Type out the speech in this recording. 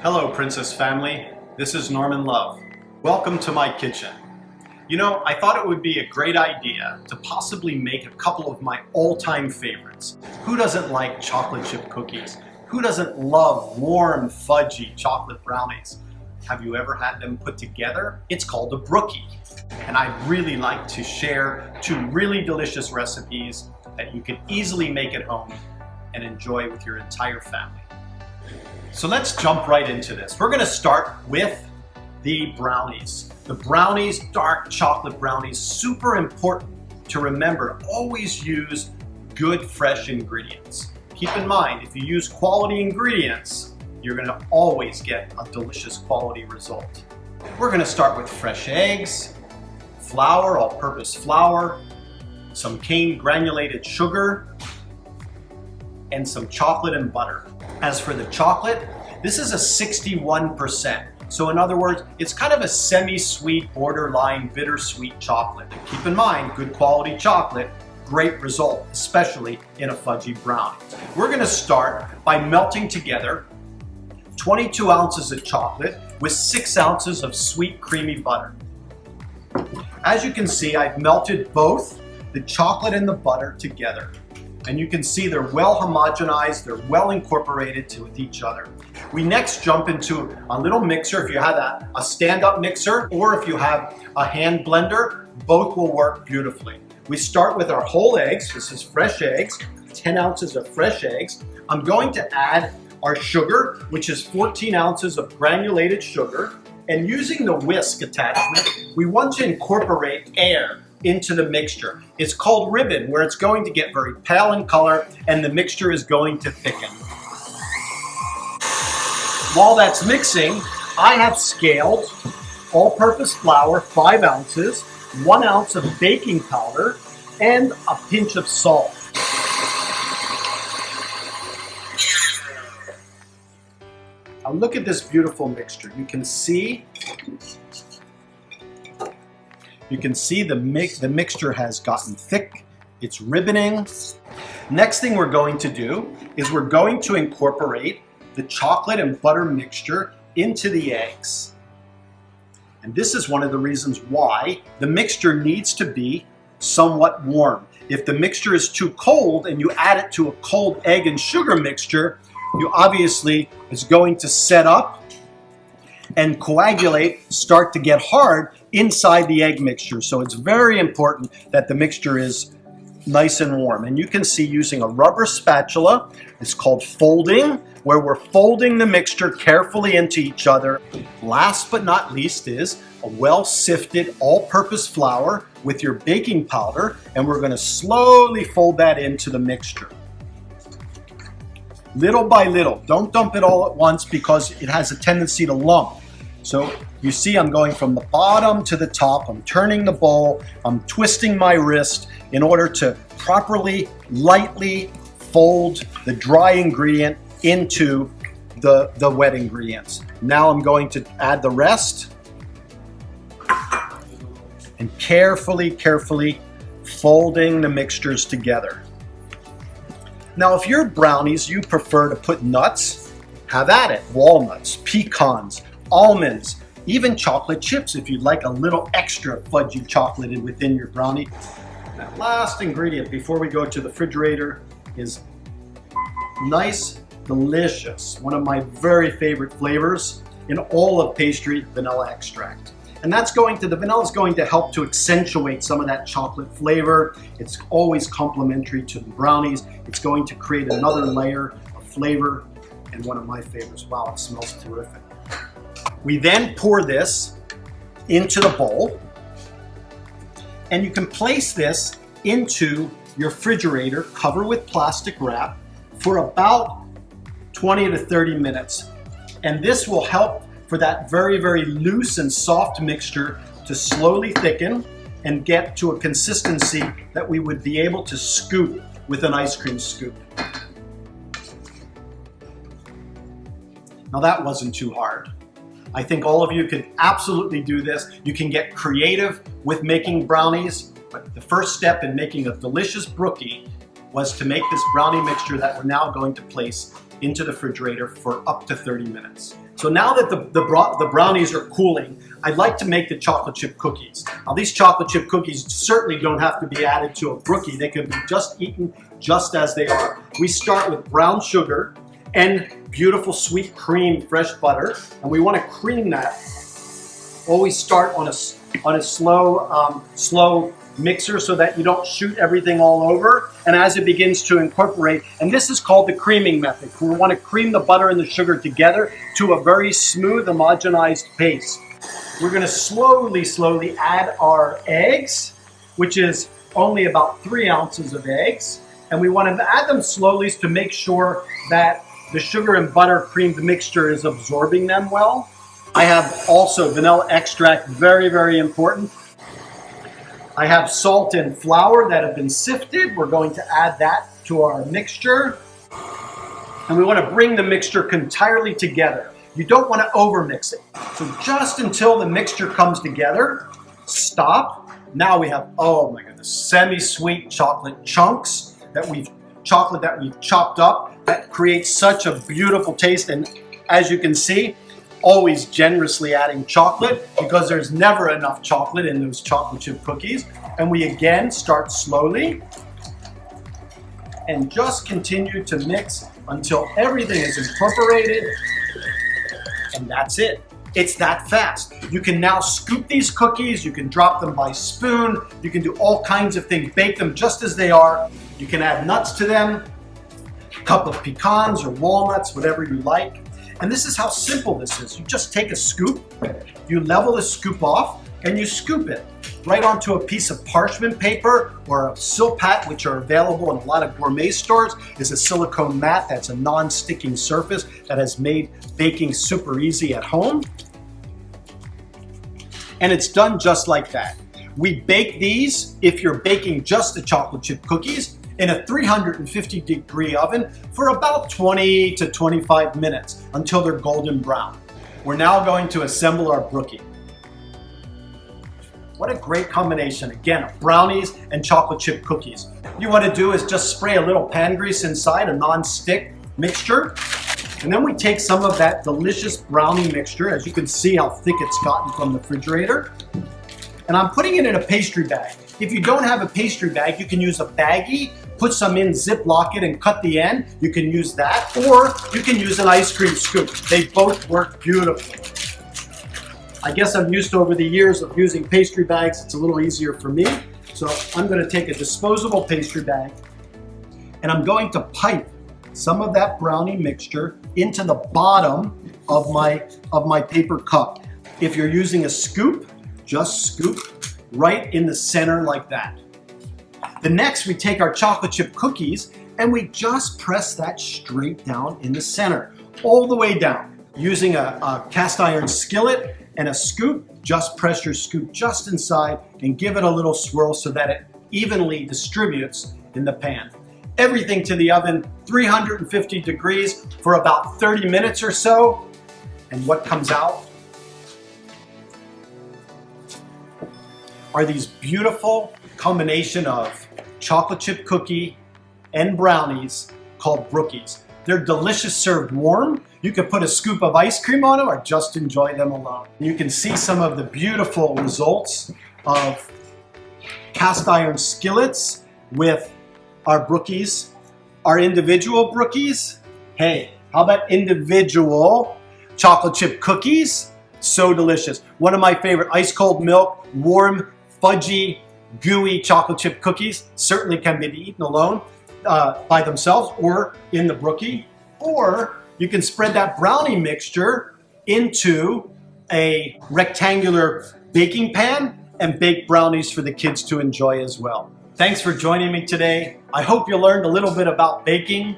Hello, Princess family. This is Norman Love. Welcome to my kitchen. You know, I thought it would be a great idea to possibly make a couple of my all-time favorites. Who doesn't like chocolate chip cookies? Who doesn't love warm, fudgy chocolate brownies? Have you ever had them put together? It's called a brookie. And I'd really like to share two really delicious recipes that you can easily make at home and enjoy with your entire family. So let's jump right into this. We're gonna start with the brownies. The brownies, dark chocolate brownies, super important to remember. Always use good, fresh ingredients. Keep in mind, if you use quality ingredients, you're gonna always get a delicious quality result. We're gonna start with fresh eggs, flour, all-purpose flour, some cane granulated sugar, and some chocolate and butter. As for the chocolate, this is a 61%. So in other words, it's kind of a semi-sweet, borderline bittersweet chocolate. Keep in mind, good quality chocolate, great result, especially in a fudgy brownie. We're gonna start by melting together 22 ounces of chocolate with 6 ounces of sweet creamy butter. As you can see, I've melted both the chocolate and the butter together. And you can see they're well homogenized, they're well incorporated with each other. We next jump into a little mixer. If you have a stand-up mixer or if you have a hand blender, both will work beautifully. We start with our whole eggs. This is fresh eggs, 10 ounces of fresh eggs. I'm going to add our sugar, which is 14 ounces of granulated sugar. And using the whisk attachment, we want to incorporate air into the mixture. It's called ribbon, where it's going to get very pale in color and the mixture is going to thicken. While that's mixing, I have scaled all-purpose flour, 5 ounces, 1 ounce of baking powder, and a pinch of salt. Now look at this beautiful mixture. You can see the mixture has gotten thick. It's ribboning. Next thing we're going to do is we're going to incorporate the chocolate and butter mixture into the eggs. And this is one of the reasons why the mixture needs to be somewhat warm. If the mixture is too cold and you add it to a cold egg and sugar mixture, you obviously is going to set up and coagulate, start to get hard inside the egg mixture. So it's very important that the mixture is nice and warm. And you can see using a rubber spatula, it's called folding, where we're folding the mixture carefully into each other. Last but not least is a well-sifted all-purpose flour with your baking powder, and we're gonna slowly fold that into the mixture. Little by little, don't dump it all at once because it has a tendency to lump. So you see I'm going from the bottom to the top, I'm turning the bowl, I'm twisting my wrist in order to properly, lightly fold the dry ingredient into the wet ingredients. Now I'm going to add the rest and carefully folding the mixtures together. Now, if your brownies, you prefer to put nuts, have at it. Walnuts, pecans, almonds, even chocolate chips if you'd like a little extra fudgy chocolate within your brownie. That last ingredient before we go to the refrigerator is nice, delicious, one of my very favorite flavors in all of pastry, vanilla extract. And the vanilla is going to help to accentuate some of that chocolate flavor. It's always complementary to the brownies. It's going to create another layer of flavor and one of my favorites. Wow, it smells terrific. We then pour this into the bowl and you can place this into your refrigerator, cover with plastic wrap for about 20 to 30 minutes. And this will help for that very, very loose and soft mixture to slowly thicken and get to a consistency that we would be able to scoop with an ice cream scoop. Now that wasn't too hard. I think all of you could absolutely do this. You can get creative with making brownies, but the first step in making a delicious brookie was to make this brownie mixture that we're now going to place into the refrigerator for up to 30 minutes. So now that the brownies are cooling, I'd like to make the chocolate chip cookies. Now these chocolate chip cookies certainly don't have to be added to a brookie. They can be just eaten just as they are. We start with brown sugar and beautiful sweet cream, fresh butter, and we want to cream that. Always start on a slow mixer so that you don't shoot everything all over. And as it begins to incorporate, and this is called the creaming method. We want to cream the butter and the sugar together to a very smooth, homogenized paste. We're going to slowly add our eggs, which is only about 3 ounces of eggs. And we want to add them slowly to make sure that the sugar and butter creamed mixture is absorbing them well. I have also vanilla extract, very, very important. I have salt and flour that have been sifted. We're going to add that to our mixture. And we want to bring the mixture entirely together. You don't want to overmix it. So just until the mixture comes together, stop. Now we have, oh my goodness, semi-sweet chocolate chunks that we've chopped up. That creates such a beautiful taste. And as you can see, always generously adding chocolate because there's never enough chocolate in those chocolate chip cookies. And we again start slowly and just continue to mix until everything is incorporated. And that's it. It's that fast. You can now scoop these cookies. You can drop them by spoon. You can do all kinds of things. Bake them just as they are. You can add nuts to them, a cup of pecans or walnuts, whatever you like. And this is how simple this is. You just take a scoop, you level the scoop off, and you scoop it right onto a piece of parchment paper or a silpat, which are available in a lot of gourmet stores. Is a silicone mat that's a non-sticking surface that has made baking super easy at home. And it's done just like that. We bake these, if you're baking just the chocolate chip cookies, in a 350-degree oven for about 20 to 25 minutes until they're golden brown. We're now going to assemble our brookie. What a great combination, again, of brownies and chocolate chip cookies. What you want to do is just spray a little pan grease inside, a non-stick mixture, and then we take some of that delicious brownie mixture, as you can see how thick it's gotten from the refrigerator, and I'm putting it in a pastry bag. If you don't have a pastry bag, you can use a baggie, put some in, ziplock it, and cut the end. You can use that, or you can use an ice cream scoop. They both work beautifully. I guess I'm used to, over the years of using pastry bags, it's a little easier for me. So I'm going to take a disposable pastry bag, and I'm going to pipe some of that brownie mixture into the bottom of my paper cup. If you're using a scoop, just scoop right in the center like that. The next, we take our chocolate chip cookies and we just press that straight down in the center, all the way down. Using a cast iron skillet and a scoop, just press your scoop just inside and give it a little swirl so that it evenly distributes in the pan. Everything to the oven, 350 degrees for about 30 minutes or so. And what comes out are these beautiful combination of chocolate chip cookie and brownies called Brookies. They're delicious served warm. You could put a scoop of ice cream on them or just enjoy them alone. You can see some of the beautiful results of cast iron skillets with our Brookies, our individual Brookies. Hey, how about individual chocolate chip cookies? So delicious. One of my favorite, ice cold milk, warm, fudgy, gooey chocolate chip cookies certainly can be eaten alone by themselves or in the brookie. Or you can spread that brownie mixture into a rectangular baking pan and bake brownies for the kids to enjoy as well. Thanks for joining me today. I hope you learned a little bit about baking.